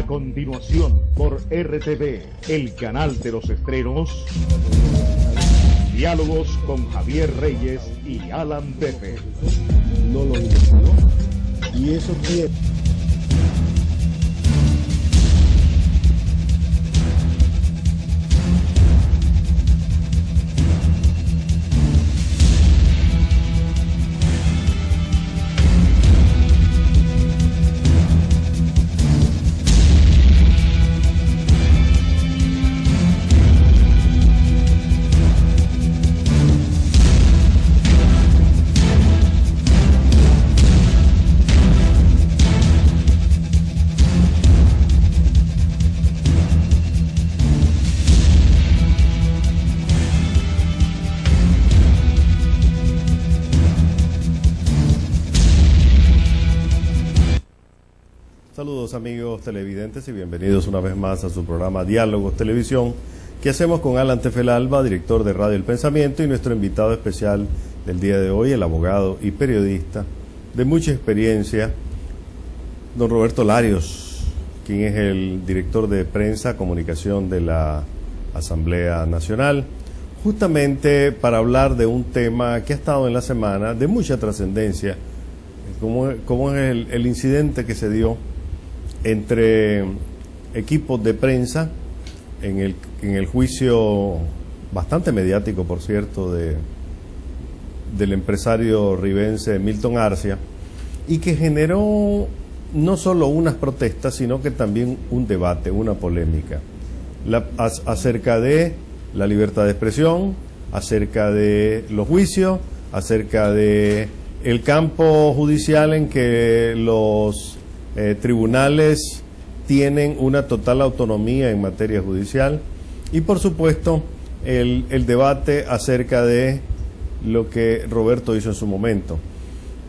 A continuación, por RTV, el canal de los estrenos, diálogos con Javier Reyes y Alan Pepe. No lo investigó. Y eso quiere. Saludos amigos televidentes y bienvenidos una vez más a su programa Diálogos Televisión que hacemos con Alan Tefelalba, director de Radio El Pensamiento, y nuestro invitado especial del día de hoy, el abogado y periodista de mucha experiencia, don Roberto Larios, quien es el director de prensa comunicación de la Asamblea Nacional, justamente para hablar de un tema que ha estado en la semana de mucha trascendencia, como es el incidente que se dio entre equipos de prensa en el juicio bastante mediático, por cierto, del empresario ribense Milton Arcia, y que generó no solo unas protestas, sino que también un debate, una polémica, acerca de la libertad de expresión, acerca de los juicios, acerca de el campo judicial en que los tribunales tienen una total autonomía en materia judicial, y por supuesto el debate acerca de lo que Roberto hizo en su momento.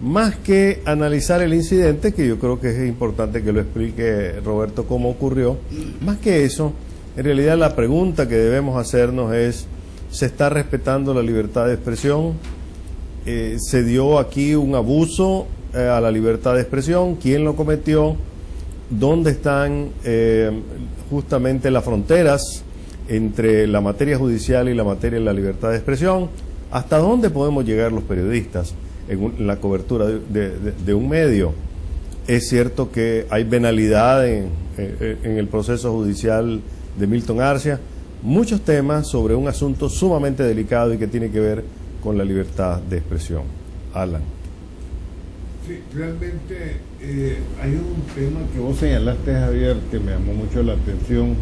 Más que analizar el incidente, que yo creo que es importante que lo explique Roberto cómo ocurrió, más que eso, en realidad la pregunta que debemos hacernos es: ¿se está respetando la libertad de expresión? ¿Se dio aquí un abuso a la libertad de expresión? ¿Quién lo cometió? ¿Dónde están justamente las fronteras entre la materia judicial y la materia de la libertad de expresión? ¿Hasta dónde podemos llegar los periodistas en la cobertura de un medio? Es cierto que hay venalidad en el proceso judicial de Milton Arcia, muchos temas sobre un asunto sumamente delicado y que tiene que ver con la libertad de expresión. Alan. Sí, realmente hay un tema que vos señalaste, Javier, que me llamó mucho la atención.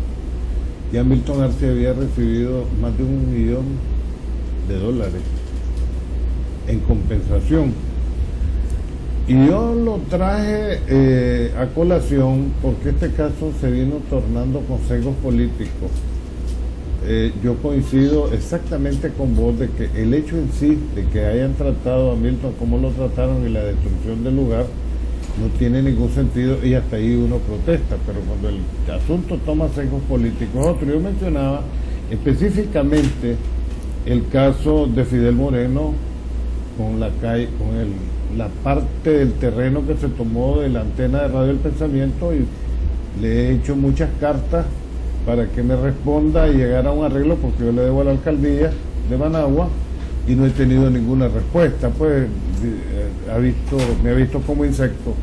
Ya Milton Arcia había recibido más de $1 millón en compensación. Y yo lo traje a colación porque este caso se vino tornando con sesgos políticos. Yo coincido exactamente con vos de que el hecho en sí de que hayan tratado a Milton como lo trataron y la destrucción del lugar no tiene ningún sentido, y hasta ahí uno protesta, pero cuando el asunto toma sesgos políticos otro. Yo mencionaba específicamente el caso de Fidel Moreno con la parte del terreno que se tomó de la antena de Radio El Pensamiento, y le he hecho muchas cartas para que me responda y llegar a un arreglo, porque yo le debo a la alcaldía de Managua y no he tenido ninguna respuesta. Pues me ha visto como insecto,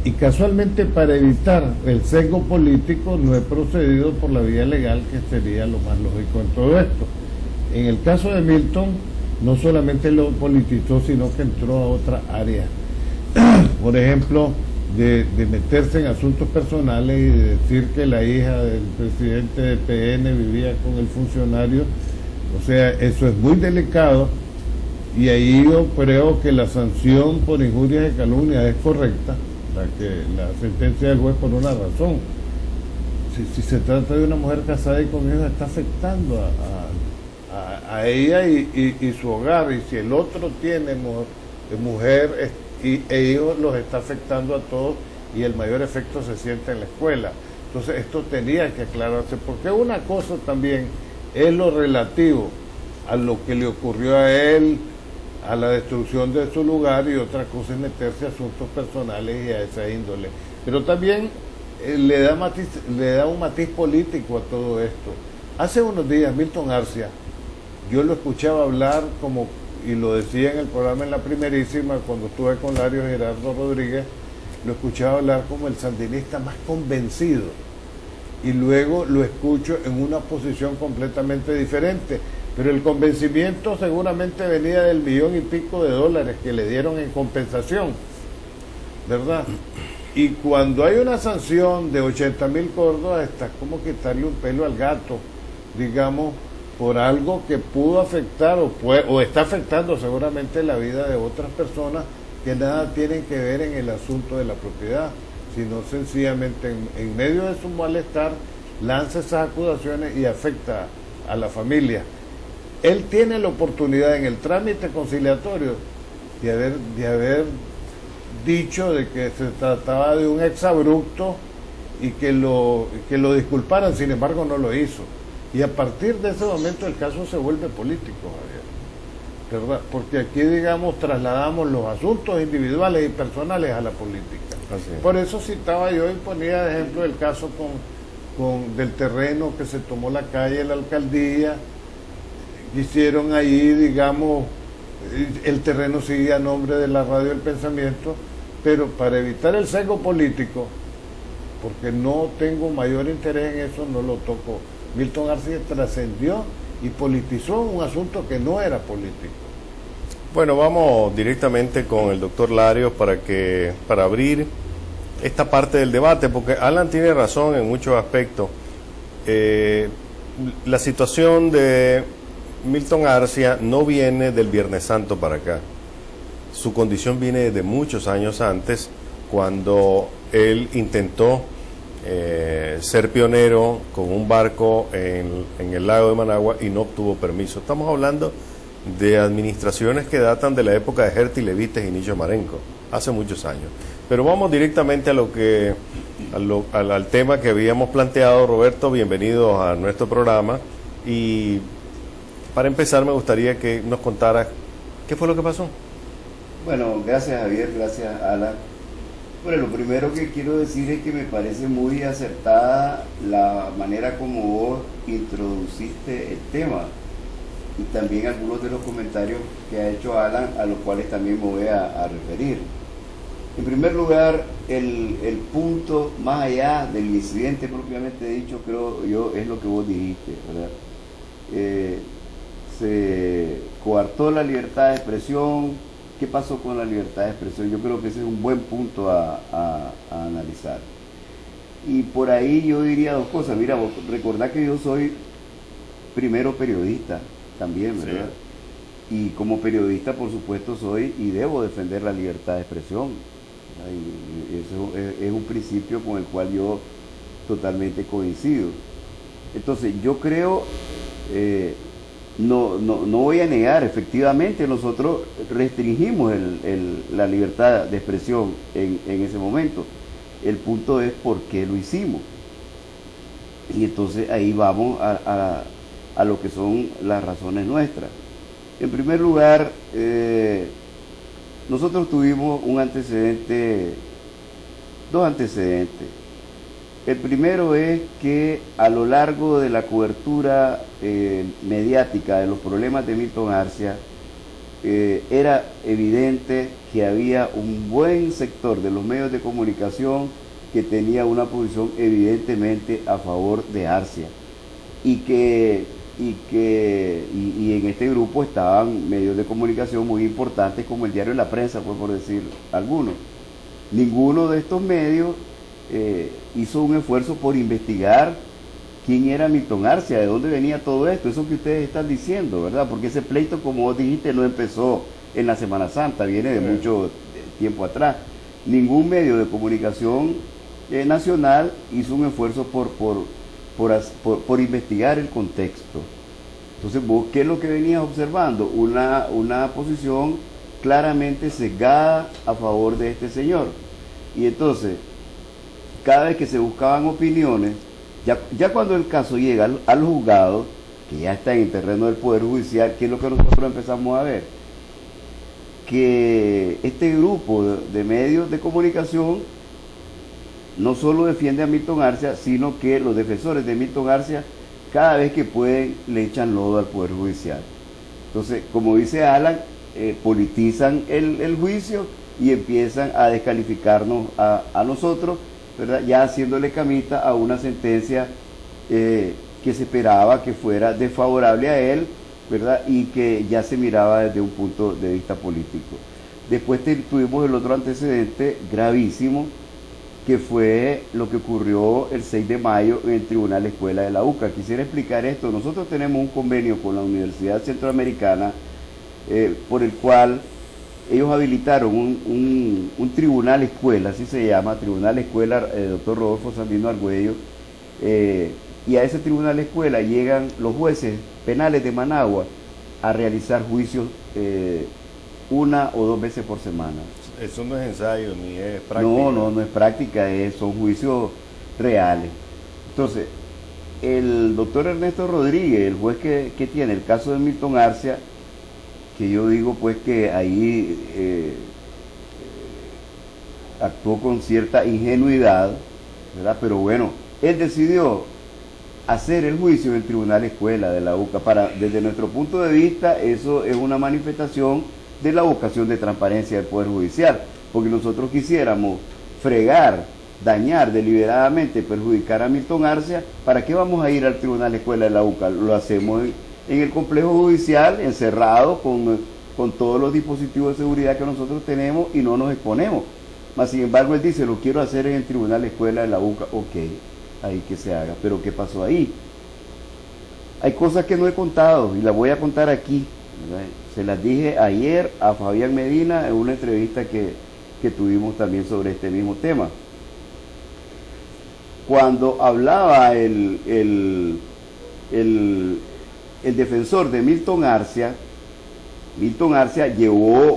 y casualmente, para evitar el sesgo político, no he procedido por la vía legal, que sería lo más lógico en todo esto. En el caso de Milton, no solamente lo politizó, sino que entró a otra área, por ejemplo, de meterse en asuntos personales y de decir que la hija del presidente de PN vivía con el funcionario. O sea, eso es muy delicado, y ahí yo creo que la sanción por injurias de calumnia es correcta, la sentencia del juez, por una razón. Si se trata de una mujer casada y con hijos, está afectando a ella y su hogar, y si el otro tiene mujer e hijos, los está afectando a todos, y el mayor efecto se siente en la escuela. Entonces esto tenía que aclararse, porque una cosa también es lo relativo a lo que le ocurrió a él, a la destrucción de su lugar, y otra cosa es meterse a asuntos personales y a esa índole. Pero también le da un matiz político a todo esto. Hace unos días Milton Arcia, yo lo escuchaba hablar como, y lo decía en el programa en la primerísima, cuando estuve con Lario Gerardo Rodríguez, lo escuchaba hablar como el sandinista más convencido, y luego lo escucho en una posición completamente diferente, pero el convencimiento seguramente venía del $1,000,000 y pico que le dieron en compensación, ¿verdad? Y cuando hay una sanción de 80,000 córdobas, está como quitarle un pelo al gato, digamos, por algo que pudo afectar o está afectando seguramente la vida de otras personas que nada tienen que ver en el asunto de la propiedad, sino sencillamente en medio de su malestar lanza esas acusaciones y afecta a la familia. Él tiene la oportunidad en el trámite conciliatorio de haber dicho de que se trataba de un exabrupto y que lo disculparan, sin embargo no lo hizo. Y a partir de ese momento el caso se vuelve político, Javier, ¿verdad? Porque aquí, digamos, trasladamos los asuntos individuales y personales a la política. Por eso citaba yo y ponía de ejemplo el caso del terreno que se tomó la calle, la alcaldía, hicieron ahí, digamos, el terreno sigue a nombre de la Radio del Pensamiento, pero para evitar el sesgo político, porque no tengo mayor interés en eso, no lo toco. Milton Arcia trascendió y politizó un asunto que no era político. Bueno, vamos directamente con el doctor Larios para abrir esta parte del debate, porque Alan tiene razón en muchos aspectos. La situación de Milton Arcia no viene del Viernes Santo para acá. Su condición viene de muchos años antes, cuando él intentó ser pionero con un barco en el lago de Managua y no obtuvo permiso. Estamos hablando de administraciones que datan de la época de Gerti Levites y Nicho Marenco, hace muchos años. Pero vamos directamente al tema que habíamos planteado. Roberto, bienvenido a nuestro programa. Y para empezar me gustaría que nos contaras qué fue lo que pasó. Bueno, gracias Javier, gracias Alan. Bueno, lo primero que quiero decir es que me parece muy acertada la manera como vos introduciste el tema y también algunos de los comentarios que ha hecho Alan, a los cuales también me voy a referir. En primer lugar, el punto más allá del incidente propiamente dicho, creo yo, es lo que vos dijiste, ¿verdad? Se coartó la libertad de expresión. ¿Qué pasó con la libertad de expresión? Yo creo que ese es un buen punto a analizar. Y por ahí yo diría dos cosas. Mira, vos recordá que yo soy primero periodista también, ¿verdad? Sí. Y como periodista, por supuesto, soy y debo defender la libertad de expresión. Y eso es un principio con el cual yo totalmente coincido. Entonces, yo creo... No voy a negar, efectivamente nosotros restringimos la libertad de expresión en ese momento. El punto es por qué lo hicimos. Y entonces ahí vamos a lo que son las razones nuestras. En primer lugar, nosotros tuvimos dos antecedentes. El primero es que a lo largo de la cobertura mediática de los problemas de Milton Arcia, era evidente que había un buen sector de los medios de comunicación que tenía una posición evidentemente a favor de Arcia y en este grupo estaban medios de comunicación muy importantes como el Diario de la Prensa, pues, por decir algunos. Ninguno de estos medios hizo un esfuerzo por investigar quién era Milton Arcia, de dónde venía todo esto, eso que ustedes están diciendo, ¿verdad? Porque ese pleito, como vos dijiste, no empezó en la Semana Santa, viene de mucho tiempo atrás. Ningún medio de comunicación nacional hizo un esfuerzo por investigar el contexto. Entonces, vos, ¿qué es lo que venías observando? Una posición claramente sesgada a favor de este señor. Y entonces, cada vez que se buscaban opiniones, ya cuando el caso llega al juzgado, que ya está en el terreno del Poder Judicial, ¿qué es lo que nosotros empezamos a ver? Que este grupo de medios de comunicación no solo defiende a Milton Arcia, sino que los defensores de Milton Arcia, cada vez que pueden, le echan lodo al Poder Judicial. Entonces, como dice Alan, politizan el juicio y empiezan a descalificarnos a nosotros, ¿verdad? Ya haciéndole camita a una sentencia que se esperaba que fuera desfavorable a él, ¿verdad? Y que ya se miraba desde un punto de vista político. Después tuvimos el otro antecedente gravísimo, que fue lo que ocurrió el 6 de mayo en el Tribunal Escuela de la UCA. Quisiera explicar esto. Nosotros tenemos un convenio con la Universidad Centroamericana por el cual ellos habilitaron un tribunal escuela, así se llama, Tribunal Escuela Dr. Rodolfo Sandino Argüello, y a ese tribunal escuela llegan los jueces penales de Managua a realizar juicios 1 o 2 veces por semana. Eso no es ensayo ni es práctica. No es práctica, son juicios reales. Entonces, el doctor Ernesto Rodríguez, el juez que tiene el caso de Milton Arcia, que yo digo pues que ahí actuó con cierta ingenuidad, ¿verdad? Pero bueno, él decidió hacer el juicio en el Tribunal Escuela de la UCA. Desde nuestro punto de vista, eso es una manifestación de la vocación de transparencia del Poder Judicial, porque nosotros quisiéramos fregar, dañar deliberadamente, perjudicar a Milton Arcia. ¿Para qué vamos a ir al Tribunal Escuela de la UCA? Lo hacemos en el complejo judicial, encerrado con todos los dispositivos de seguridad que nosotros tenemos y no nos exponemos. Mas sin embargo él dice, lo quiero hacer en el Tribunal Escuela de la UCA. Ok, ahí que se haga. Pero ¿qué pasó ahí? Hay cosas que no he contado y las voy a contar aquí, ¿verdad? Se las dije ayer a Fabián Medina en una entrevista que tuvimos también sobre este mismo tema. Cuando hablaba el defensor de Milton Arcia llevó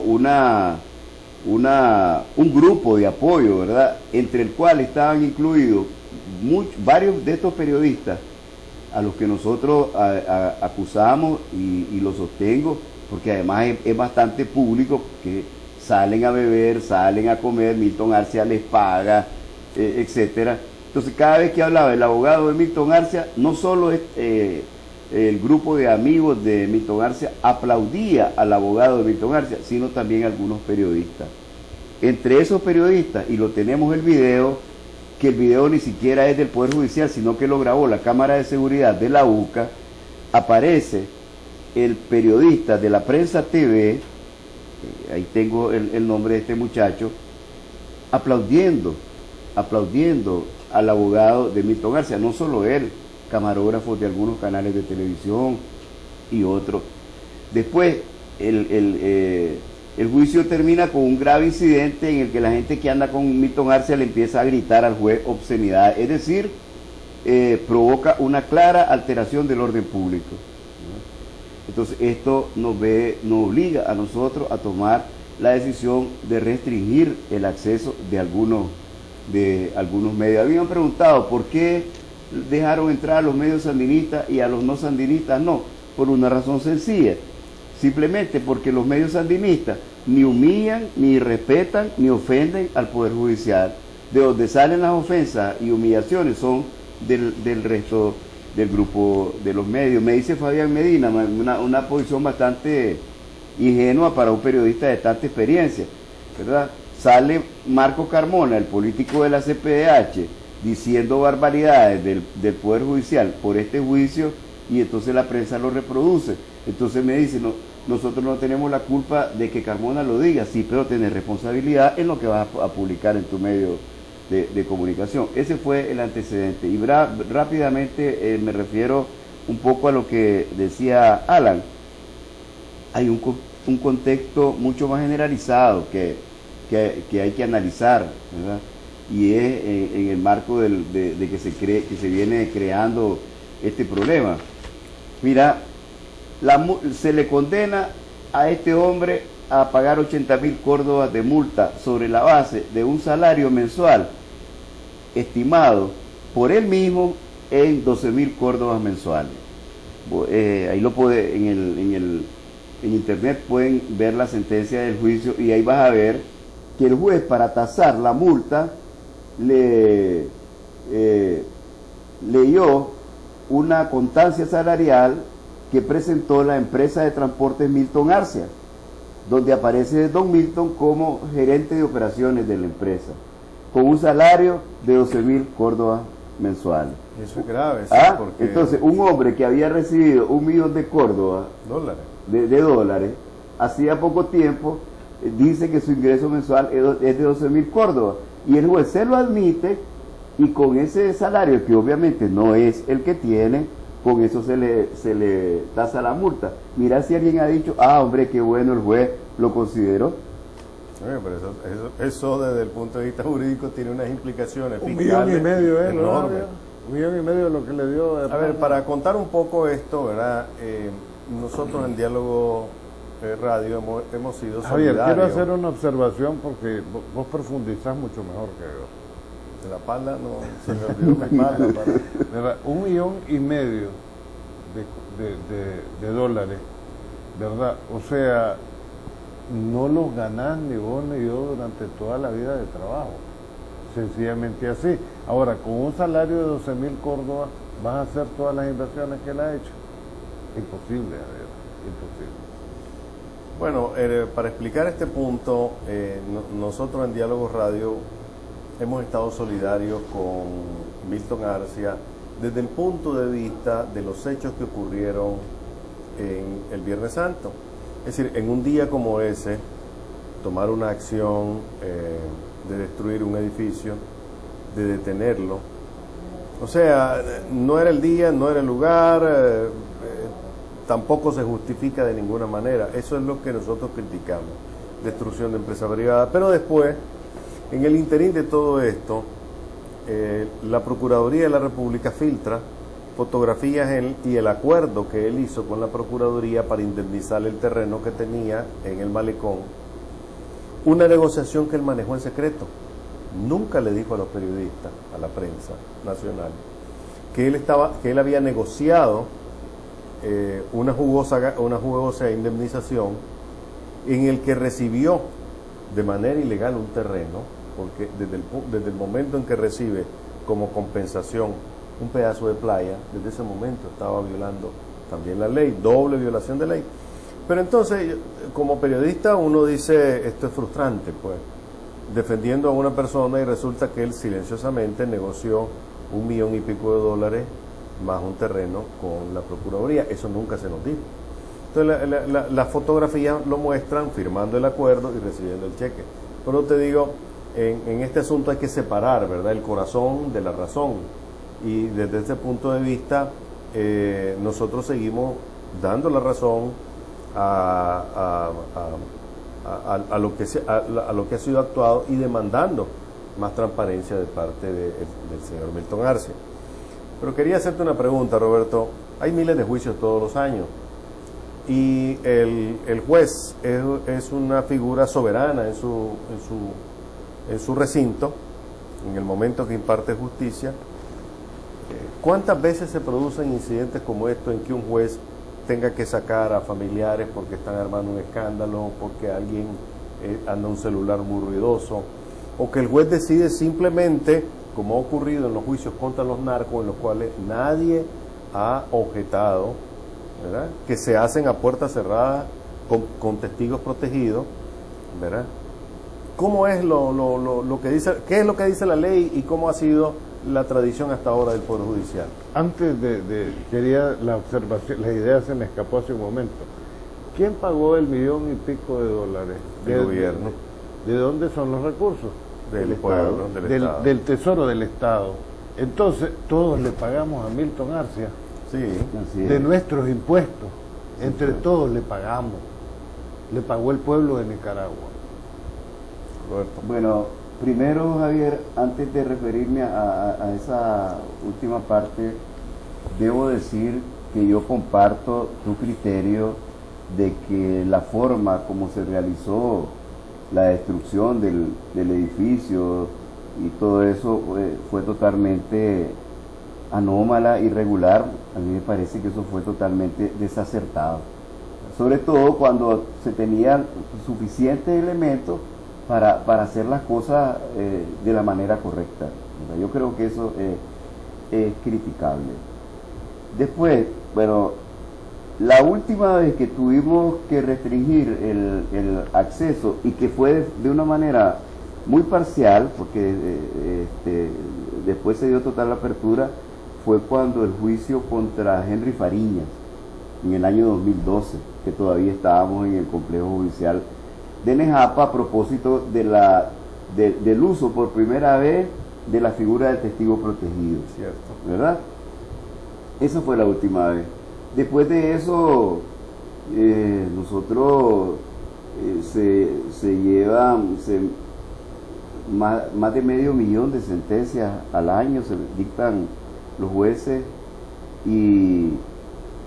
un grupo de apoyo, ¿verdad? Entre el cual estaban incluidos varios de estos periodistas a los que nosotros acusamos y lo sostengo, porque además es bastante público que salen a beber, salen a comer, Milton Arcia les paga, etcétera. Entonces cada vez que hablaba el abogado de Milton Arcia, no solo el grupo de amigos de Milton Arcia aplaudía al abogado de Milton Arcia, sino también algunos periodistas. Entre esos periodistas, y lo tenemos el video, que el video ni siquiera es del Poder Judicial, sino que lo grabó la Cámara de Seguridad de la UCA, aparece el periodista de la Prensa TV, ahí tengo el nombre de este muchacho, aplaudiendo al abogado de Milton Arcia, no solo él, camarógrafos de algunos canales de televisión y otros. Después el juicio termina con un grave incidente en el que la gente que anda con Milton Arcia le empieza a gritar al juez obscenidad, es decir, provoca una clara alteración del orden público. Entonces esto nos obliga a nosotros a tomar la decisión de restringir el acceso de algunos medios. Habían preguntado por qué dejaron entrar a los medios sandinistas y a los no sandinistas no, por una razón sencilla, simplemente porque los medios sandinistas ni humillan, ni respetan, ni ofenden al Poder Judicial. De donde salen las ofensas y humillaciones son del resto del grupo de los medios. Me dice Fabián Medina, una posición bastante ingenua para un periodista de tanta experiencia, ¿verdad? Sale Marco Carmona, el político de la CPDH, diciendo barbaridades del Poder Judicial por este juicio, y entonces la prensa lo reproduce. Entonces me dice, no, nosotros no tenemos la culpa de que Carmona lo diga, sí, pero tenés responsabilidad en lo que vas a publicar en tu medio de comunicación. Ese fue el antecedente. Y rápidamente me refiero un poco a lo que decía Alan. Hay un contexto mucho más generalizado que hay que analizar, ¿verdad? Y es en el marco de que se viene creando este problema. Mira, se le condena a este hombre a pagar 80.000 córdobas de multa sobre la base de un salario mensual estimado por él mismo en 12.000 córdobas mensuales. Ahí lo puede, en internet pueden ver la sentencia del juicio, y ahí vas a ver que el juez, para tasar la multa, leyó una constancia salarial que presentó la empresa de transportes Milton Arcia, donde aparece don Milton como gerente de operaciones de la empresa, con un salario de 12.000 córdobas mensuales. Eso es grave, ¿sí? Porque Entonces, un hombre que había recibido 1 millón de córdobas de dólares, hacía poco tiempo, dice que su ingreso mensual es de 12.000 córdobas, y el juez se lo admite, y con ese salario, que obviamente no es el que tiene, con eso se le tasa la multa. Mira si alguien ha dicho, hombre, qué bueno, el juez lo consideró. Pero eso desde el punto de vista jurídico tiene unas implicaciones 1,5 millones enormes. 1,5 millones lo que le dio. A ver, para contar un poco esto, ¿verdad? Nosotros en Diálogo Radio hemos sido Javier, solidarios. quiero hacer una observación porque vos profundizás mucho mejor que yo. De la pala no se me olvidó mi pala. ¿Verdad? 1,5 millones de dólares, ¿verdad? O sea, no los ganás ni vos ni yo durante toda la vida de trabajo, sencillamente así. Ahora, con un salario de 12.000 córdobas, ¿vas a hacer todas las inversiones que él ha hecho? Imposible, Javier, imposible. Bueno, para explicar este punto, nosotros en Diálogo Radio hemos estado solidarios con Milton Arcia desde el punto de vista de los hechos que ocurrieron en el Viernes Santo. Es decir, en un día como ese, tomar una acción de destruir un edificio, de detenerlo. O sea, no era el día, no era el lugar, tampoco se justifica de ninguna manera. Eso es lo que nosotros criticamos, destrucción de empresa privada. Pero después, en el interín de todo esto, la Procuraduría de la República filtra fotografías y el acuerdo que él hizo con la Procuraduría para indemnizar el terreno que tenía en el malecón, una negociación que él manejó en secreto. Nunca le dijo a los periodistas, a la prensa nacional, que él había negociado una jugosa indemnización en el que recibió de manera ilegal un terreno, porque desde el momento en que recibe como compensación un pedazo de playa, desde ese momento estaba violando también la ley, doble violación de ley. Pero entonces, como periodista, uno dice, esto es frustrante, pues, defendiendo a una persona y resulta que él silenciosamente negoció $1 millón y pico de dólares más un terreno con la Procuraduría. Eso nunca se nos dijo. Entonces, las fotografías lo muestran firmando el acuerdo y recibiendo el cheque. Pero te digo, en este asunto hay que separar, ¿verdad?, el corazón de la razón. Y desde ese punto de vista, nosotros seguimos dando la razón a lo que ha sido actuado y demandando más transparencia de parte del señor Milton Arcia. Pero quería hacerte una pregunta, Roberto. Hay miles de juicios todos los años y el juez es una figura soberana en su recinto, en el momento que imparte justicia. ¿Cuántas veces se producen incidentes como esto en que un juez tenga que sacar a familiares porque están armando un escándalo, porque alguien anda un celular muy ruidoso, o que el juez decide simplemente, como ha ocurrido en los juicios contra los narcos, en los cuales nadie ha objetado, ¿verdad?, que se hacen a puertas cerradas con testigos protegidos, ¿verdad? ¿Cómo es lo que dice, qué es lo que dice la ley y cómo ha sido la tradición hasta ahora del Poder Judicial? Antes quería la observación, la idea se me escapó hace un momento. ¿Quién pagó $1 millón y pico de dólares? El gobierno. ¿De dónde son los recursos? Del pueblo, del Estado. Del Tesoro del Estado. Entonces, todos le pagamos a Milton Arcia. Sí, así es. De nuestros impuestos. Entre todos le pagamos. Le pagó el pueblo de Nicaragua. Roberto. Bueno, primero, Javier, antes de referirme a esa última parte, debo decir que yo comparto tu criterio de que la forma como se realizó la destrucción del edificio y todo eso fue totalmente anómala, irregular. A mí me parece que eso fue totalmente desacertado, sobre todo cuando se tenían suficientes elementos para hacer las cosas de la manera correcta. ¿Verdad? Yo creo que eso es criticable. Después, bueno, la última vez que tuvimos que restringir el acceso, y que fue de una manera muy parcial, porque después se dio total apertura, fue cuando el juicio contra Henry Fariñas, en el año 2012, que todavía estábamos en el complejo judicial de Nejapa, a propósito del uso por primera vez de la figura del testigo protegido. Cierto. ¿Verdad? Esa fue la última vez. Después de eso, nosotros se llevan más de 500.000 de sentencias al año, se dictan los jueces, y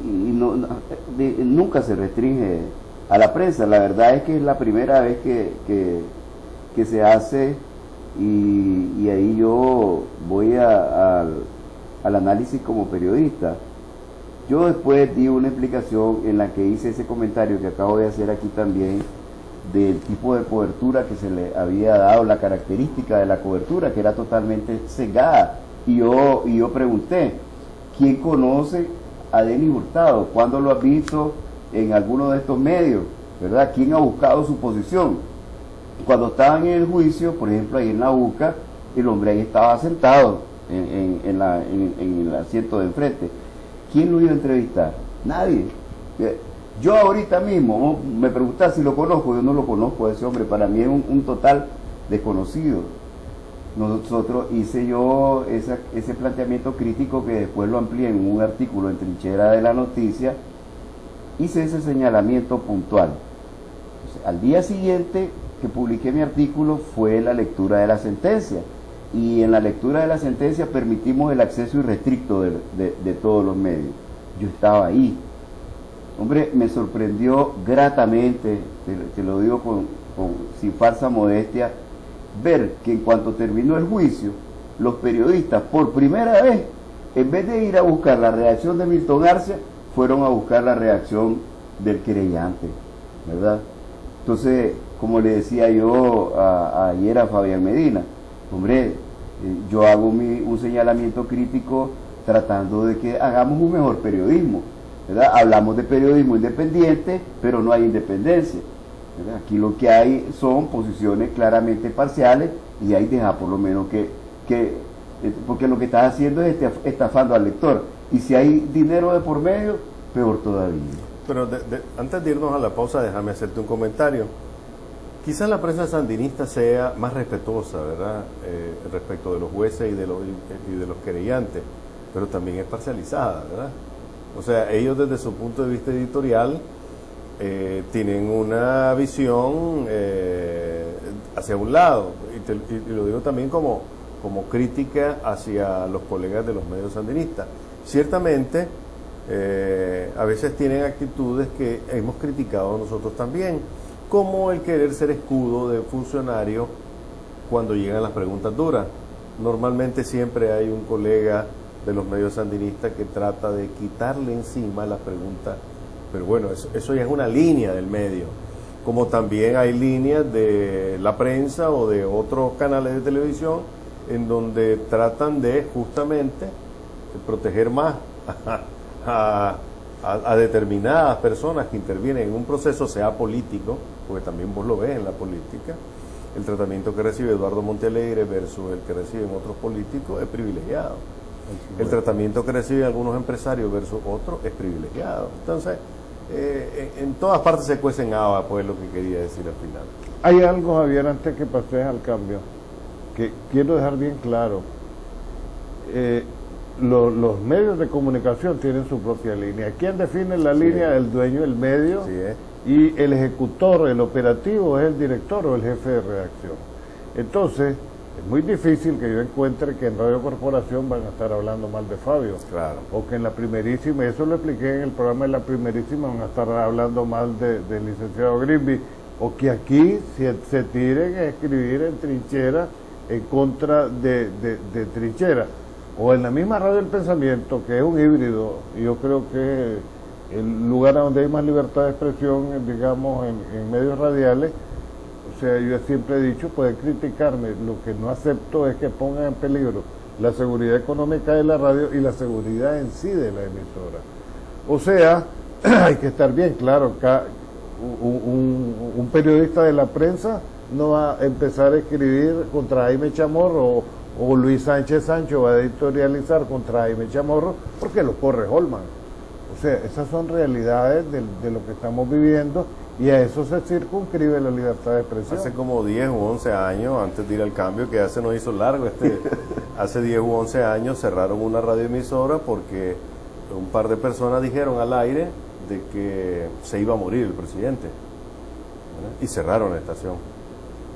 nunca se restringe a la prensa. La verdad es que es la primera vez que se hace, y ahí yo voy al análisis como periodista. Yo después di una explicación en la que hice ese comentario que acabo de hacer aquí también, del tipo de cobertura que se le había dado, la característica de la cobertura, que era totalmente sesgada. Y yo pregunté, ¿quién conoce a Denis Hurtado? ¿Cuándo lo has visto en alguno de estos medios? ¿Verdad? ¿Quién ha buscado su posición? Cuando estaban en el juicio, por ejemplo, ahí en la UCA, el hombre ahí estaba sentado en el asiento de enfrente. ¿Quién lo iba a entrevistar? Nadie. Yo ahorita mismo, me preguntás si lo conozco, yo no lo conozco a ese hombre, para mí es un total desconocido. Hice yo ese planteamiento crítico, que después lo amplié en un artículo en Trinchera de la Noticia. Hice ese señalamiento puntual. Entonces, al día siguiente que publiqué mi artículo fue la lectura de la sentencia, y en la lectura de la sentencia permitimos el acceso irrestricto de todos los medios. Yo estaba ahí. Hombre, me sorprendió gratamente, te lo digo sin falsa modestia, ver que en cuanto terminó el juicio, los periodistas, por primera vez, en vez de ir a buscar la reacción de Milton Arcia, fueron a buscar la reacción del querellante, ¿verdad? Entonces, como le decía yo ayer a Fabián Medina, hombre, yo hago un señalamiento crítico tratando de que hagamos un mejor periodismo, ¿verdad? Hablamos de periodismo independiente, pero no hay independencia, ¿verdad? Aquí lo que hay son posiciones claramente parciales, y ahí deja por lo menos porque lo que estás haciendo es estafando al lector, y si hay dinero de por medio, peor todavía. Pero antes de irnos a la pausa, déjame hacerte un comentario. Quizás la prensa sandinista sea más respetuosa, ¿verdad?, respecto de los jueces y de los querellantes, pero también es parcializada, ¿verdad? O sea, ellos desde su punto de vista editorial tienen una visión hacia un lado, y lo digo también como crítica hacia los colegas de los medios sandinistas. Ciertamente, a veces tienen actitudes que hemos criticado nosotros también, como el querer ser escudo de funcionarios cuando llegan las preguntas duras. Normalmente siempre hay un colega de los medios sandinistas que trata de quitarle encima las preguntas, pero bueno, eso ya es una línea del medio, como también hay líneas de la prensa o de otros canales de televisión en donde tratan de justamente proteger más a determinadas personas que intervienen en un proceso, sea político, porque también vos lo ves en la política. El tratamiento que recibe Eduardo Montealegre versus el que reciben otros políticos es privilegiado. El tratamiento que reciben algunos empresarios versus otros es privilegiado. Entonces, en todas partes se cuecen habas, pues, lo que quería decir al final. Hay algo, Javier, antes que pases al cambio, que quiero dejar bien claro. Los medios de comunicación tienen su propia línea. ¿Quién define la línea? El dueño del medio. Sí, Y el ejecutor, el operativo, es el director o el jefe de redacción. Entonces, es muy difícil que yo encuentre que en Radio Corporación van a estar hablando mal de Fabio. Claro. O que en La Primerísima, eso lo expliqué en el programa de La Primerísima, van a estar hablando mal del licenciado Grimby. O que aquí se tiren a escribir en Trinchera en contra de Trinchera. O en la misma Radio del Pensamiento, que es un híbrido, y yo creo que el lugar donde hay más libertad de expresión, digamos, en medios radiales, O sea, yo siempre he dicho, pueden criticarme, lo que no acepto es que pongan en peligro la seguridad económica de la radio y la seguridad en sí de la emisora. O sea, hay que estar bien claro, un periodista de la prensa no va a empezar a escribir contra Jaime Chamorro o Luis Sánchez Sancho va a editorializar contra Jaime Chamorro porque lo corre Holman. O sea, esas son realidades de lo que estamos viviendo y a eso se circunscribe la libertad de expresión. Hace como 10 u 11 años, antes de ir al cambio, que ya se nos hizo largo, hace 10 u 11 años cerraron una radioemisora porque un par de personas dijeron al aire de que se iba a morir el presidente, ¿verdad? Y cerraron la estación.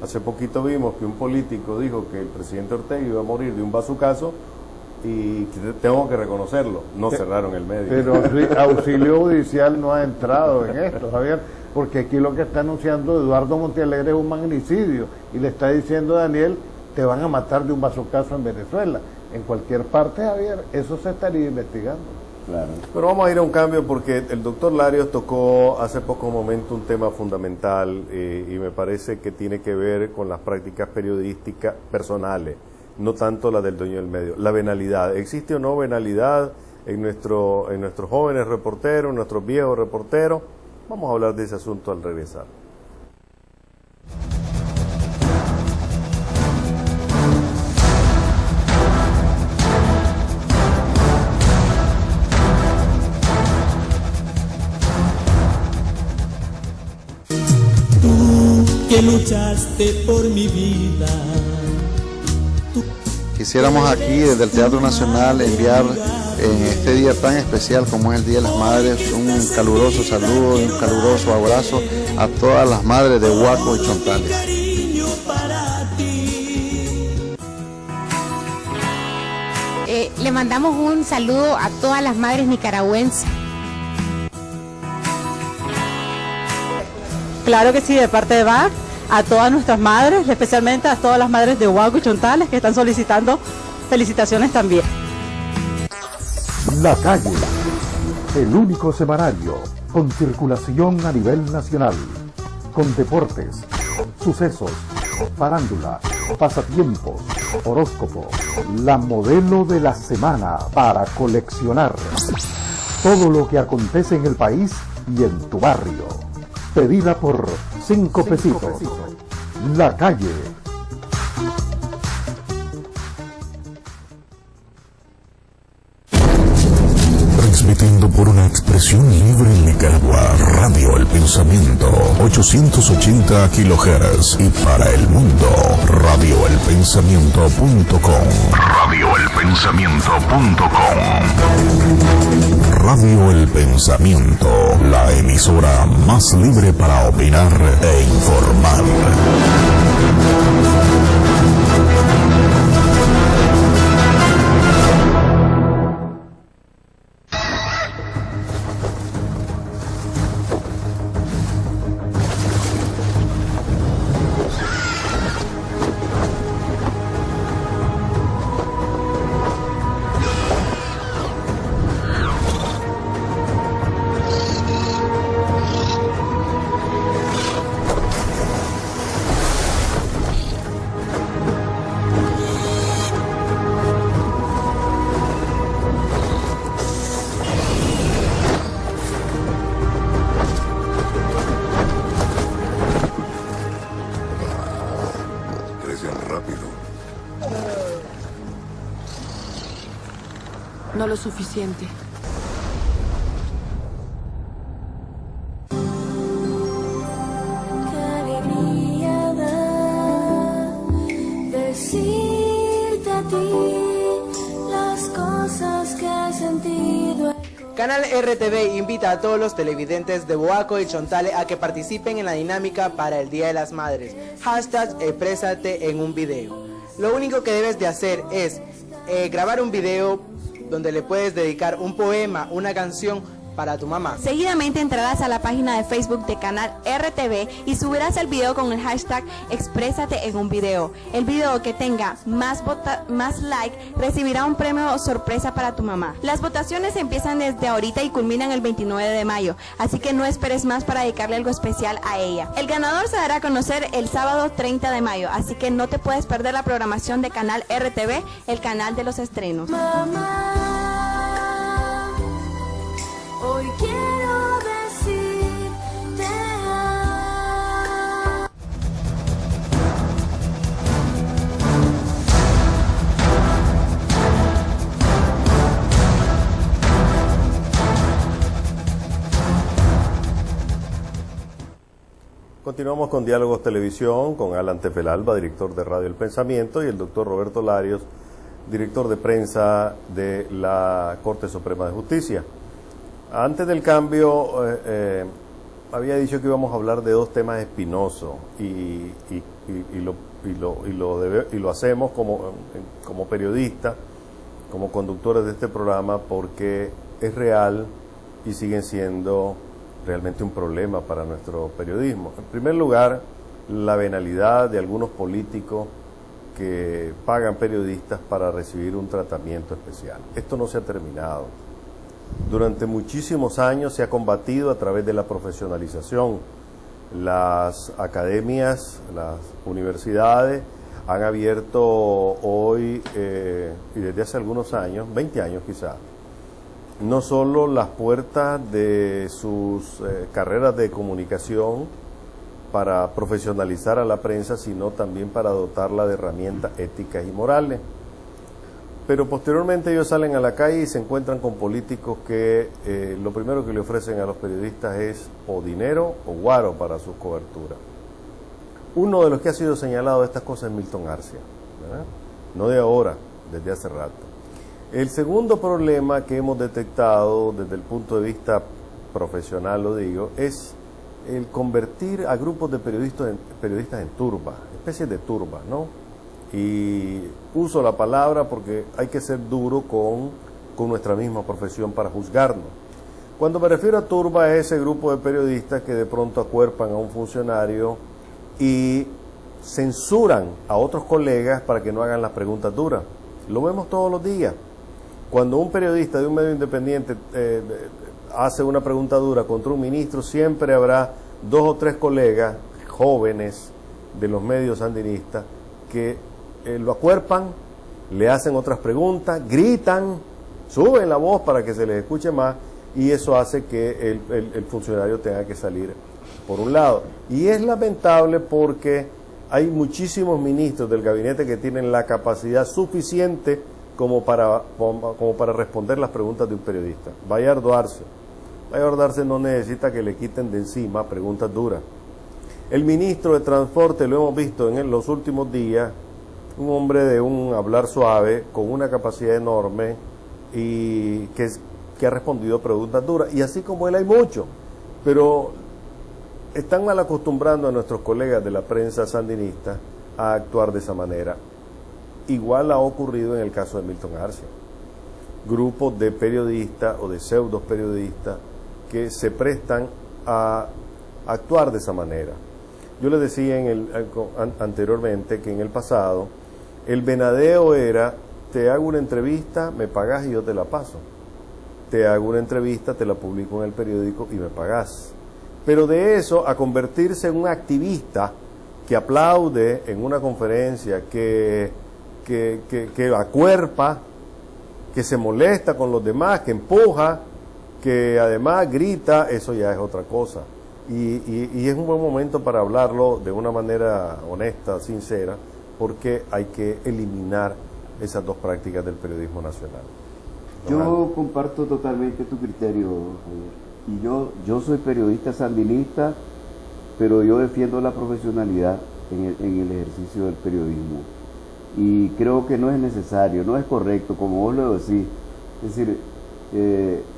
Hace poquito vimos que un político dijo que el presidente Ortega iba a morir de un bazucazo y tengo que reconocerlo, no cerraron el medio. Pero auxilio judicial no ha entrado en esto, Javier, porque aquí lo que está anunciando Eduardo Montealegre es un magnicidio y le está diciendo a Daniel, te van a matar de un bazucazo en Venezuela. En cualquier parte, Javier, eso se estaría investigando. Claro. Pero vamos a ir a un cambio porque el doctor Larios tocó hace poco momento un tema fundamental y me parece que tiene que ver con las prácticas periodísticas personales, no tanto la del dueño del medio. La venalidad, ¿existe o no venalidad en nuestros jóvenes reporteros, en nuestros viejos reporteros? Vamos a hablar de ese asunto al regresar. Que luchaste por mi vida. Quisiéramos aquí desde el Teatro Nacional enviar en este día tan especial como es el Día de las Madres un caluroso saludo y un caluroso abrazo a todas las madres de Huaco y Chontales. Le mandamos un saludo a todas las madres nicaragüenses. Claro que sí, de parte de BAC, a todas nuestras madres, especialmente a todas las madres de Huaco y Chontales que están solicitando felicitaciones también. La Calle, el único semanario con circulación a nivel nacional, con deportes, sucesos, farándula, pasatiempos, horóscopo, la modelo de la semana para coleccionar. Todo lo que acontece en el país y en tu barrio. Pedida por 5 pesitos. La Calle. Transmitiendo por una expresión libre en Nicaragua, Radio El Pensamiento, 880 kHz y para el mundo, radioelpensamiento.com. Radioelpensamiento.com. Radio El Pensamiento, la emisora más libre para opinar e informar. No lo suficiente. Qué alegría da decirte a ti las cosas que he sentido. Canal RTV invita a todos los televidentes de Huaco y Chontales a que participen en la dinámica para el Día de las Madres. Hashtag exprésate en un video. Lo único que debes de hacer es grabar un video donde le puedes dedicar un poema, una canción para tu mamá. Seguidamente entrarás a la página de Facebook de Canal RTV y subirás el video con el hashtag Exprésate en un video. El video que tenga más like recibirá un premio sorpresa para tu mamá. Las votaciones empiezan desde ahorita y culminan el 29 de mayo, así que no esperes más para dedicarle algo especial a ella. El ganador se dará a conocer el sábado 30 de mayo, así que no te puedes perder la programación de Canal RTV, el canal de los estrenos. Mamá, hoy quiero decirte Continuamos con Diálogos Televisión con Alan Tefelalba, director de Radio El Pensamiento, y el doctor Roberto Larios, director de prensa de la Corte Suprema de Justicia. Antes del cambio había dicho que íbamos a hablar de dos temas espinosos y lo hacemos como periodistas, como conductores de este programa, porque es real y siguen siendo realmente un problema para nuestro periodismo. En primer lugar, la venalidad de algunos políticos que pagan periodistas para recibir un tratamiento especial. Esto no se ha terminado. Durante muchísimos años se ha combatido a través de la profesionalización. Las academias, las universidades han abierto hoy y desde hace algunos años, 20 años quizás, no solo las puertas de sus carreras de comunicación para profesionalizar a la prensa, sino también para dotarla de herramientas éticas y morales. Pero posteriormente ellos salen a la calle y se encuentran con políticos que lo primero que le ofrecen a los periodistas es o dinero o guaro para sus coberturas. Uno de los que ha sido señalado de estas cosas es Milton Arcia, ¿verdad? No de ahora, desde hace rato. El segundo problema que hemos detectado desde el punto de vista profesional, lo digo, es el convertir a grupos de periodistas en turbas, especies de turbas, ¿no? Y uso la palabra porque hay que ser duro con nuestra misma profesión para juzgarnos. Cuando me refiero a turba es ese grupo de periodistas que de pronto acuerpan a un funcionario y censuran a otros colegas para que no hagan las preguntas duras. Lo vemos todos los días. Cuando un periodista de un medio independiente hace una pregunta dura contra un ministro, siempre habrá 2 o 3 colegas jóvenes de los medios sandinistas que lo acuerpan, le hacen otras preguntas, gritan, suben la voz para que se les escuche más, y eso hace que el funcionario tenga que salir por un lado. Y es lamentable porque hay muchísimos ministros del gabinete que tienen la capacidad suficiente como para responder las preguntas de un periodista. Bayardo Arce no necesita que le quiten de encima preguntas duras. El ministro de Transporte, lo hemos visto en los últimos días, un hombre de un hablar suave, con una capacidad enorme y que ha respondido preguntas duras. Y así como él hay muchos, pero están mal acostumbrando a nuestros colegas de la prensa sandinista a actuar de esa manera. Igual ha ocurrido en el caso de Milton Arcia. Grupos de periodistas o de pseudos periodistas que se prestan a actuar de esa manera. Yo les decía anteriormente que en el pasado el venadeo era: te hago una entrevista, me pagás y yo te la paso. Te hago una entrevista, te la publico en el periódico y me pagás. Pero de eso a convertirse en un activista que aplaude en una conferencia, que acuerpa, que se molesta con los demás, que empuja, que además grita, eso ya es otra cosa. Y es un buen momento para hablarlo de una manera honesta, sincera, porque hay que eliminar esas dos prácticas del periodismo nacional. Yo comparto totalmente tu criterio, Javier. Y yo soy periodista sandinista, pero yo defiendo la profesionalidad en el ejercicio del periodismo. Y creo que no es necesario, no es correcto, como vos lo decís. Es decir,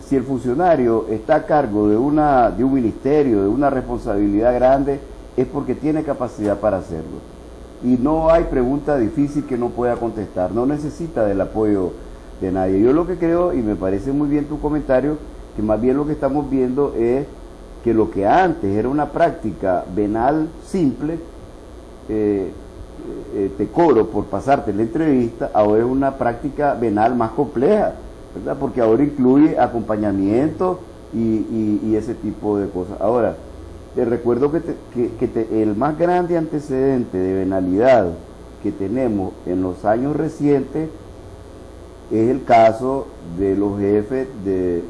si el funcionario está a cargo de un ministerio, de una responsabilidad grande, es porque tiene capacidad para hacerlo. Y no hay pregunta difícil que no pueda contestar, no necesita del apoyo de nadie. Yo lo que creo, y me parece muy bien tu comentario, que más bien lo que estamos viendo es que lo que antes era una práctica venal simple, te cobro por pasarte la entrevista, ahora es una práctica venal más compleja, ¿verdad? Porque ahora incluye acompañamiento y ese tipo de cosas. Ahora, te recuerdo que el más grande antecedente de venalidad que tenemos en los años recientes es el caso de los jefes de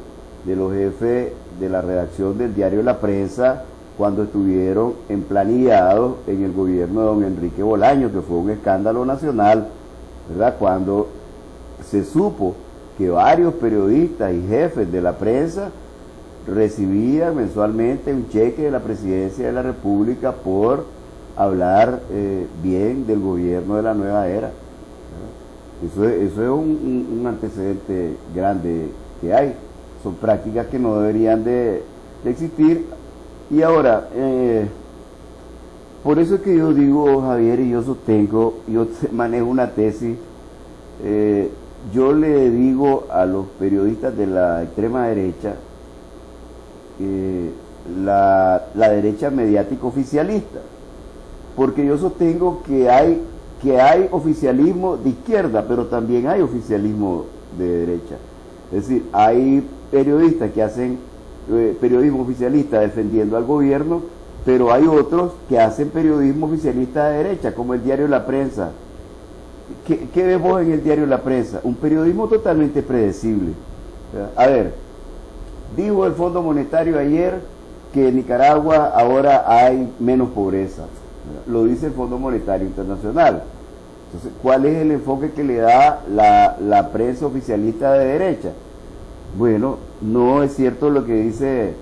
la redacción del diario La Prensa cuando estuvieron emplanillados en el gobierno de don Enrique Bolaños, que fue un escándalo nacional, ¿verdad? Cuando se supo que varios periodistas y jefes de la prensa recibían mensualmente un cheque de la Presidencia de la República por hablar bien del gobierno de la nueva era. Eso es un antecedente grande que hay. Son prácticas que no deberían de existir. Y ahora, por eso es que yo digo, Javier, y yo sostengo, yo manejo una tesis, yo le digo a los periodistas de la extrema derecha, la derecha mediática oficialista, porque yo sostengo que hay oficialismo de izquierda, pero también hay oficialismo de derecha. Es decir, hay periodistas que hacen periodismo oficialista defendiendo al gobierno, pero hay otros que hacen periodismo oficialista de derecha, como el diario La Prensa. ¿Qué vemos en el diario La Prensa? Un periodismo totalmente predecible. A ver, dijo el Fondo Monetario ayer que en Nicaragua ahora hay menos pobreza. Lo dice el Fondo Monetario Internacional. Entonces, ¿cuál es el enfoque que le da la prensa oficialista de derecha? Bueno, no es cierto lo que dice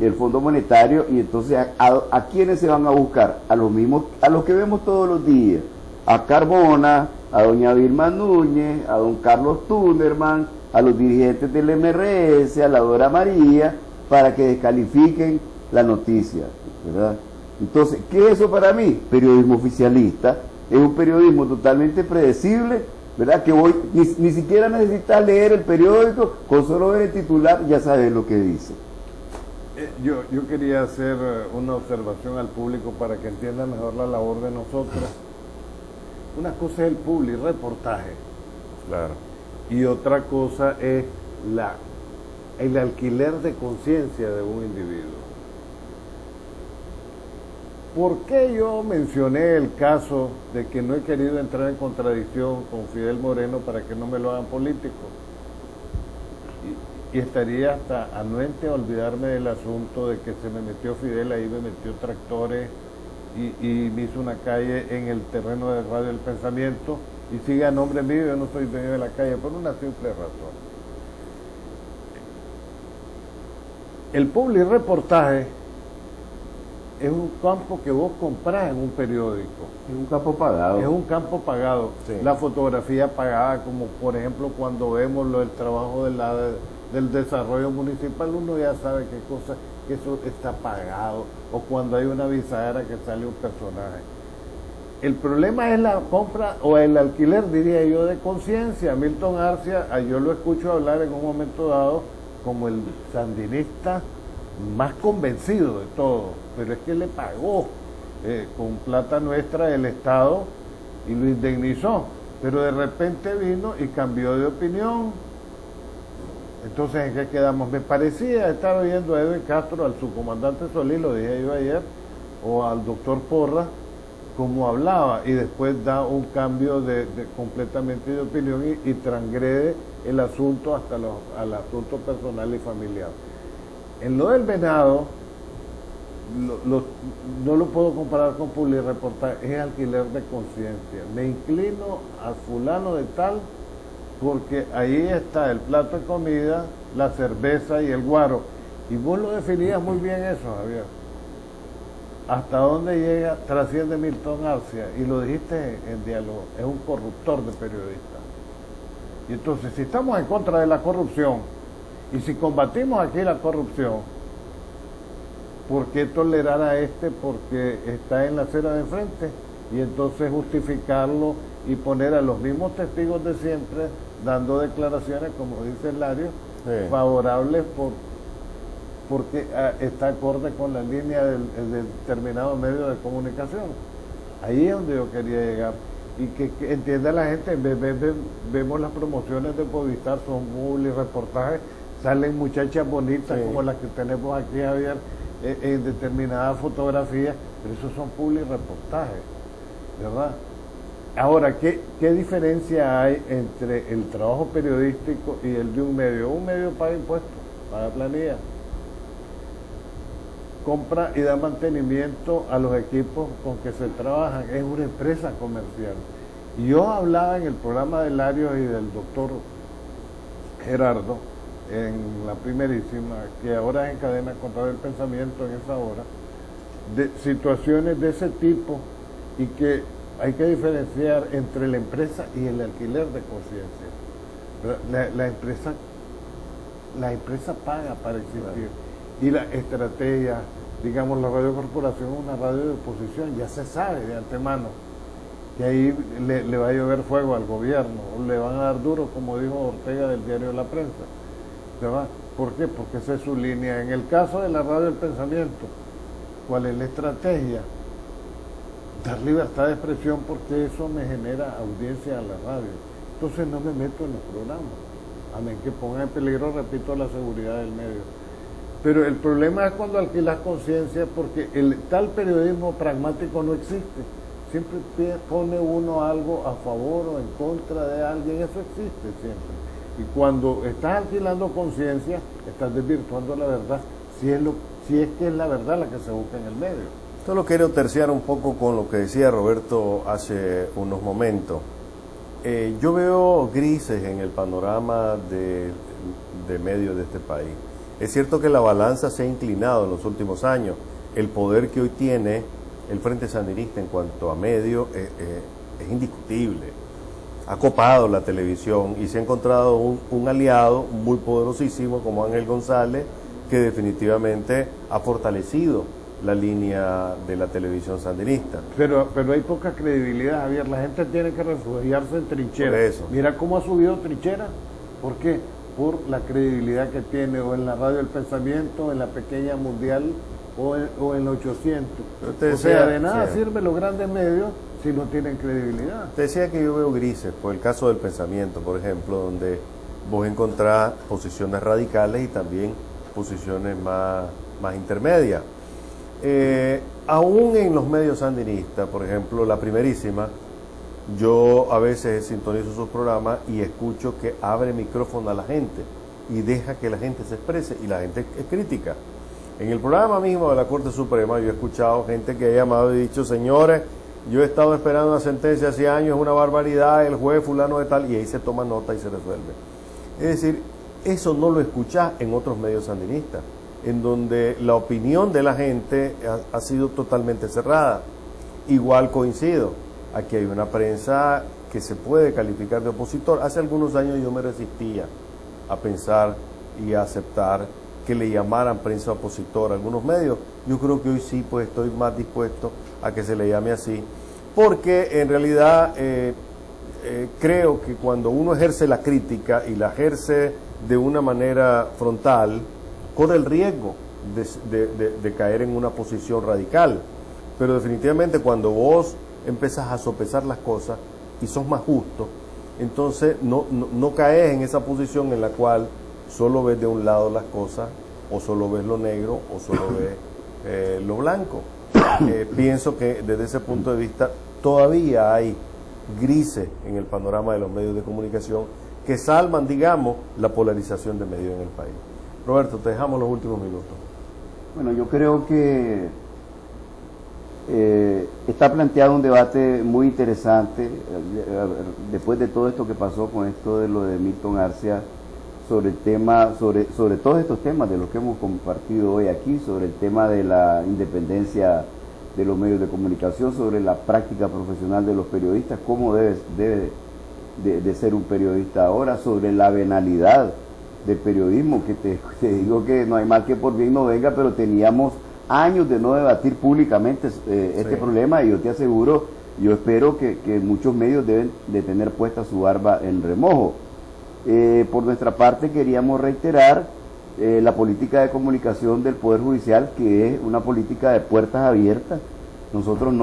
el Fondo Monetario, y entonces ¿a quiénes se van a buscar? A los mismos, a los que vemos todos los días, a Carbona, a doña Vilma Núñez, a don Carlos Tunderman, a los dirigentes del MRS, a la Dora María, para que descalifiquen la noticia, ¿verdad? Entonces, ¿qué es eso para mí? Periodismo oficialista, es un periodismo totalmente predecible, ¿verdad? Que ni siquiera necesitas leer el periódico, con solo ver el titular ya sabes lo que dice. Yo quería hacer una observación al público para que entienda mejor la labor de nosotros. Una cosa es el publireportaje, claro, y otra cosa es el alquiler de conciencia de un individuo. ¿Por qué yo mencioné el caso de que no he querido entrar en contradicción con Fidel Moreno para que no me lo hagan político? Y estaría hasta anuente a olvidarme del asunto de que se me metió Fidel, ahí me metió tractores y me hizo una calle en el terreno de Radio El Pensamiento, y sigue a nombre mío, yo no soy dueño de la calle por una simple razón. El publireportaje es un campo que vos comprás en un periódico. Es un campo pagado. Es un campo pagado. Sí. La fotografía pagada, como por ejemplo cuando vemos el trabajo del desarrollo municipal, uno ya sabe qué cosa, que eso está pagado, o cuando hay una bisagra que sale un personaje. El problema es la compra o el alquiler, diría yo, de conciencia. Milton Arcia, yo lo escucho hablar en un momento dado como el sandinista más convencido de todo, pero es que le pagó con plata nuestra el Estado y lo indemnizó, pero de repente vino y cambió de opinión. Entonces, ¿en qué quedamos? Me parecía estar oyendo a Edwin Castro, al subcomandante Solís, lo dije yo ayer, o al doctor Porra, como hablaba, y después da un cambio completamente de opinión y transgrede el asunto hasta al asunto personal y familiar. En lo del venado, no lo puedo comparar con publireportaje, es alquiler de conciencia. Me inclino a fulano de tal porque ahí está el plato de comida, la cerveza y el guaro. Y vos lo definías muy bien eso, Javier. ¿Hasta dónde llega? Trasciende Milton Arcia, y lo dijiste en diálogo, es un corruptor de periodistas. Y entonces, si estamos en contra de la corrupción, y si combatimos aquí la corrupción, ¿por qué tolerar a este porque está en la acera de enfrente? Y entonces justificarlo y poner a los mismos testigos de siempre dando declaraciones, como dice Lario, sí, favorables porque está acorde con la línea del determinado medio de comunicación. Ahí es donde yo quería llegar. Y que entienda la gente, vemos las promociones de Movistar, son publi reportajes, salen muchachas bonitas como las que tenemos aquí, Javier, en determinadas fotografías, pero esos son publi reportajes, ¿verdad? Ahora, ¿qué diferencia hay entre el trabajo periodístico y el de un medio? Un medio paga impuestos, paga planilla, compra y da mantenimiento a los equipos con que se trabajan, es una empresa comercial. Y yo hablaba en el programa de Larios y del doctor Gerardo, en la primerísima, que ahora es en cadena contra el pensamiento en esa hora, de situaciones de ese tipo, y que hay que diferenciar entre la empresa y el alquiler de conciencia. La empresa paga para existir, y la estrategia, digamos, la Radio Corporación es una radio de oposición, ya se sabe de antemano que ahí le va a llover fuego al gobierno, o le van a dar duro, como dijo Ortega del diario La Prensa, ¿verdad? ¿Por qué? Porque esa es su línea. En el caso de la Radio del Pensamiento, ¿cuál es la estrategia? Dar libertad de expresión, porque eso me genera audiencia a la radio. Entonces no me meto en los programas, a menos que ponga en peligro, repito, la seguridad del medio. Pero el problema es cuando alquilas conciencia, porque el tal periodismo pragmático no existe. Siempre pone uno algo a favor o en contra de alguien, eso existe siempre. Y cuando estás alquilando conciencia, estás desvirtuando la verdad, si es que es la verdad la que se busca en el medio. Solo quiero terciar un poco con lo que decía Roberto hace unos momentos. Yo veo grises en el panorama de medios de este país. Es cierto que la balanza se ha inclinado en los últimos años. El poder que hoy tiene el Frente Sandinista en cuanto a medios es indiscutible. Ha copado la televisión y se ha encontrado un aliado muy poderosísimo como Ángel González, que definitivamente ha fortalecido la línea de la televisión sandinista. Pero hay poca credibilidad, Javier. La gente tiene que refugiarse en trincheras. Mira cómo ha subido trincheras. ¿Por qué? Por la credibilidad que tiene, o en la Radio del Pensamiento, en la Pequeña Mundial, o en 800. O sea, de nada sirven los grandes medios si no tienen credibilidad. Te decía que yo veo grises, por el caso del Pensamiento, por ejemplo, donde vos encontrás posiciones radicales y también posiciones más intermedias. Aún en los medios sandinistas, por ejemplo, la primerísima, yo a veces sintonizo sus programas y escucho que abre micrófono a la gente y deja que la gente se exprese, y la gente es crítica. En el programa mismo de la Corte Suprema yo he escuchado gente que ha llamado y dicho: señores, yo he estado esperando una sentencia hace años, es una barbaridad, el juez fulano de tal, y ahí se toma nota y se resuelve. Es decir, eso no lo escuchás en otros medios sandinistas, en donde la opinión de la gente ha sido totalmente cerrada. Igual coincido, aquí hay una prensa que se puede calificar de opositor. Hace algunos años yo me resistía a pensar y a aceptar que le llamaran prensa opositora a algunos medios. Yo creo que hoy sí, pues estoy más dispuesto a que se le llame así, porque en realidad creo que cuando uno ejerce la crítica y la ejerce de una manera frontal, corre el riesgo de caer en una posición radical. Pero definitivamente cuando vos empezás a sopesar las cosas y sos más justo, entonces no caes en esa posición en la cual solo ves de un lado las cosas, o solo ves lo negro, o solo ves lo blanco. Pienso que desde ese punto de vista todavía hay grises en el panorama de los medios de comunicación que salvan, digamos, la polarización de medios en el país. Roberto, te dejamos los últimos minutos. Bueno, yo creo que está planteado un debate muy interesante después de todo esto que pasó con esto de lo de Milton Arcia, sobre el tema, sobre todos estos temas de los que hemos compartido hoy aquí, sobre el tema de la independencia de los medios de comunicación, sobre la práctica profesional de los periodistas, cómo debe de ser un periodista ahora, sobre la venalidad del periodismo, que te digo que no hay mal que por bien no venga, pero teníamos años de no debatir públicamente este problema, y yo te aseguro, yo espero que muchos medios deben de tener puesta su barba en remojo. Por nuestra parte queríamos reiterar la política de comunicación del Poder Judicial, que es una política de puertas abiertas. Nosotros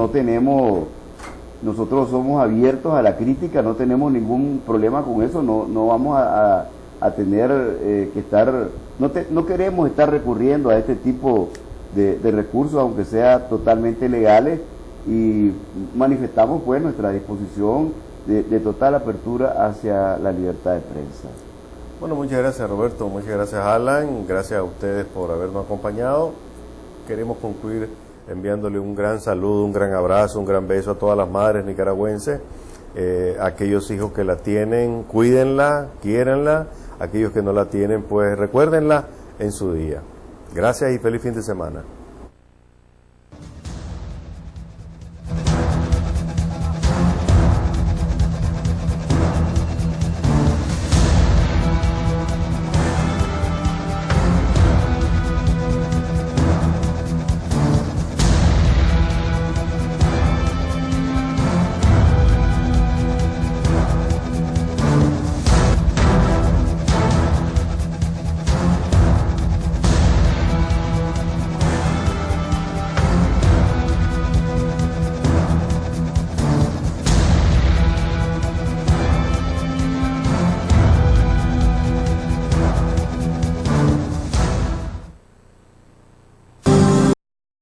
somos abiertos a la crítica, no tenemos ningún problema con eso, no vamos a tener que estar, no queremos estar recurriendo a este tipo de recursos, aunque sea totalmente legales, y manifestamos pues nuestra disposición de total apertura hacia la libertad de prensa. Bueno, muchas gracias Roberto, muchas gracias Alan, gracias a ustedes por habernos acompañado. Queremos concluir enviándole un gran saludo, un gran abrazo, un gran beso a todas las madres nicaragüenses, aquellos hijos que la tienen, cuídenla, quiéranla, aquellos que no la tienen, pues recuérdenla en su día. Gracias y feliz fin de semana.